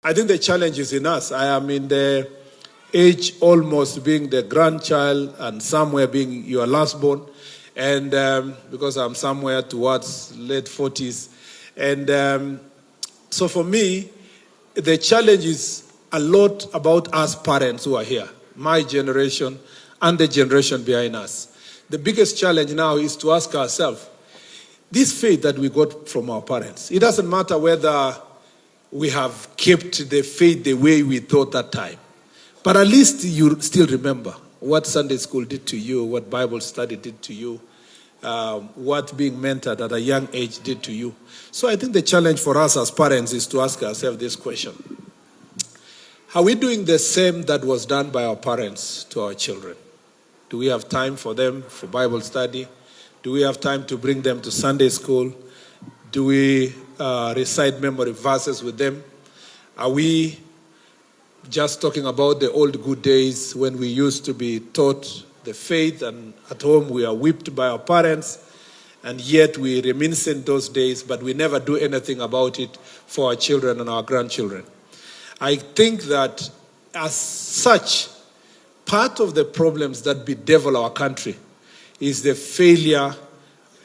I think the challenge is in us. I am in the age almost being the grandchild and somewhere being your last born. And because I'm somewhere towards late 40s. And so for me, the challenge is a lot about us parents who are here, my generation and the generation behind us. The biggest challenge now is to ask ourselves, this faith that we got from our parents, it doesn't matter whether we have kept the faith the way we thought that time. But at least you still remember what Sunday school did to you, what Bible study did to you, what being mentored at a young age did to you. So I think the challenge for us as parents is to ask ourselves this question. Are we doing the same that was done by our parents to our children? Do we have time for them for Bible study? Do we have time to bring them to Sunday school? Do we recite memory verses with them? Are we just talking about the old good days when we used to be taught the faith and at home we are whipped by our parents and yet we reminisce in those days but we never do anything about it for our children and our grandchildren? I think that as such, part of the problems that bedevil our country is the failure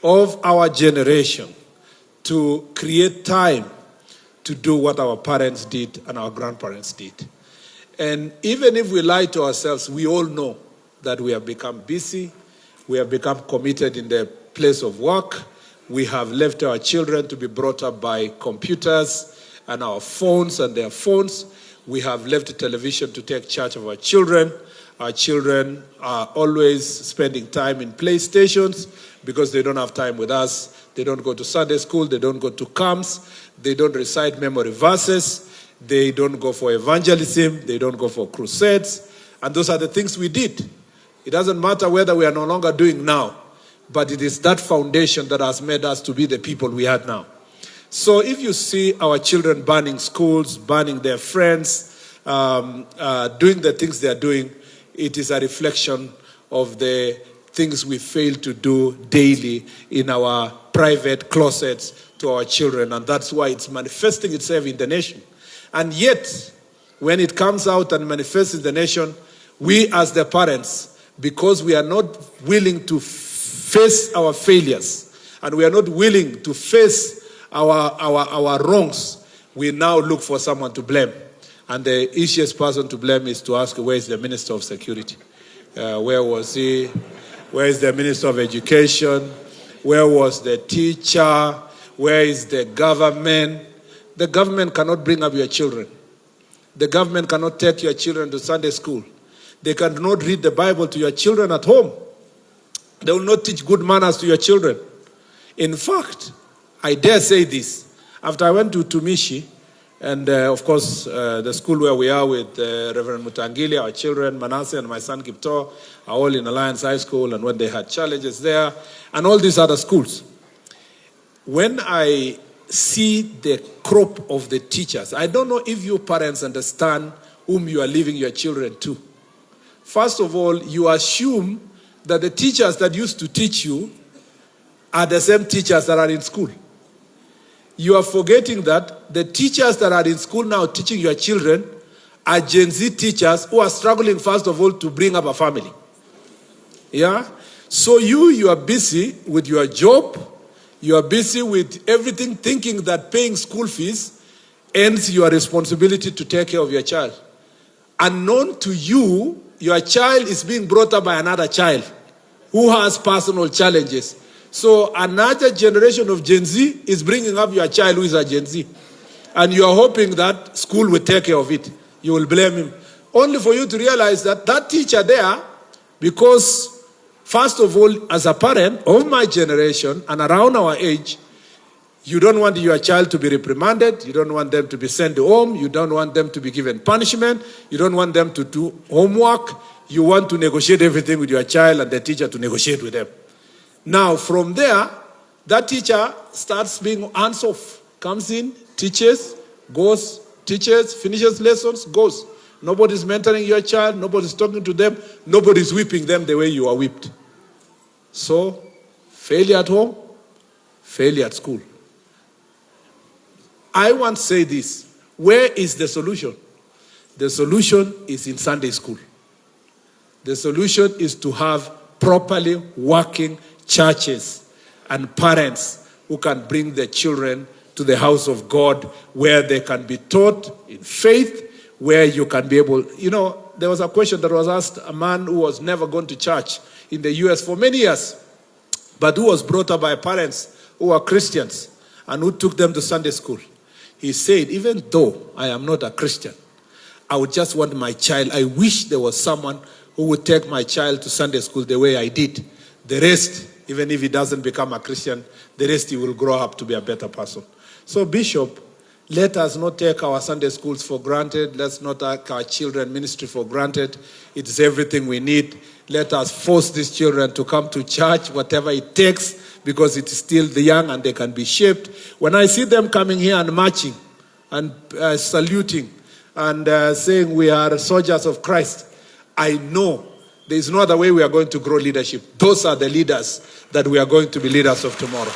of our generation to create time to do what our parents did and our grandparents did. And even if we lie to ourselves, we all know that we have become busy, we have become committed in the place of work, we have left our children to be brought up by computers and our phones and their phones. We have left the television to take charge of our children. Our children are always spending time in playstations because they don't have time with us. They don't go to Sunday school, they don't go to camps, they don't recite memory verses, they don't go for evangelism, they don't go for crusades. And those are the things we did. It doesn't matter whether we are no longer doing now, but it is that foundation that has made us to be the people we are now. So if you see our children burning schools, burning their friends, doing the things they are doing, it is a reflection of the things we fail to do daily in our private closets to our children. And that's why it's manifesting itself in the nation. And yet, when it comes out and manifests in the nation, we as the parents, because we are not willing to face our failures, and we are not willing to face our wrongs, we now look for someone to blame. And the easiest person to blame is to ask, where is the Minister of Security? Where was he? Where is the Minister of Education? Where was the teacher? Where is the government? The government cannot bring up your children. The government cannot take your children to Sunday school. They cannot read the Bible to your children at home. They will not teach good manners to your children. In fact, I dare say this. After I went to Tumishi, and of course, the school where we are with Reverend Mutangili, our children, Manasseh and my son Kipto, are all in Alliance High School, and when they had challenges there, and all these other schools. When I see the crop of the teachers, I don't know if you parents understand whom you are leaving your children to. First of all, you assume that the teachers that used to teach you are the same teachers that are in school. You are forgetting that the teachers that are in school now teaching your children are Gen Z teachers who are struggling, first of all, to bring up a family. Yeah? So you are busy with your job, you are busy with everything, thinking that paying school fees ends your responsibility to take care of your child. Unknown to you, your child is being brought up by another child who has personal challenges. So another generation of Gen Z is bringing up your child who is a Gen Z. And you are hoping that school will take care of it. You will blame him. Only for you to realize that that teacher there, because first of all, as a parent of my generation and around our age, you don't want your child to be reprimanded. You don't want them to be sent home. You don't want them to be given punishment. You don't want them to do homework. You want to negotiate everything with your child and the teacher to negotiate with them. Now, from there, that teacher starts being hands-off. Comes in, teaches, goes, teaches, finishes lessons, goes. Nobody's mentoring your child. Nobody's talking to them. Nobody's whipping them the way you are whipped. So, failure at home, failure at school. I want to say this. Where is the solution? The solution is in Sunday school. The solution is to have properly working churches and parents who can bring their children to the house of God, where they can be taught in faith, where you can be able, there was a question that was asked, a man who was never gone to church in the US for many years, but who was brought up by parents who were Christians and who took them to Sunday school. He said, even though I am not a Christian, I would just want my child, I wish there was someone who would take my child to Sunday school the way I did. The rest, even if he doesn't become a Christian, the rest he will grow up to be a better person. So Bishop, let us not take our Sunday schools for granted. Let's not take our children ministry for granted. It is everything we need. Let us force these children to come to church, whatever it takes, because it is still the young and they can be shaped. When I see them coming here and marching and saluting and saying we are soldiers of Christ, I know there is no other way we are going to grow leadership. Those are the leaders that we are going to be leaders of tomorrow.